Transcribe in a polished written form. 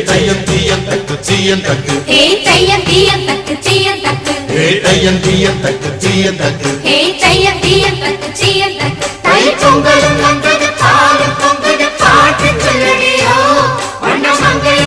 தையம் தீயம் தக்கு சீயம் தக்கு தையம் தீயம் தக்கு சீயம் தக்கு தையம் தீயம் தக்கு சீயம் தக்கு தையம் தீயம் தக்கு சீயம் தக்கு தை பொங்கலும்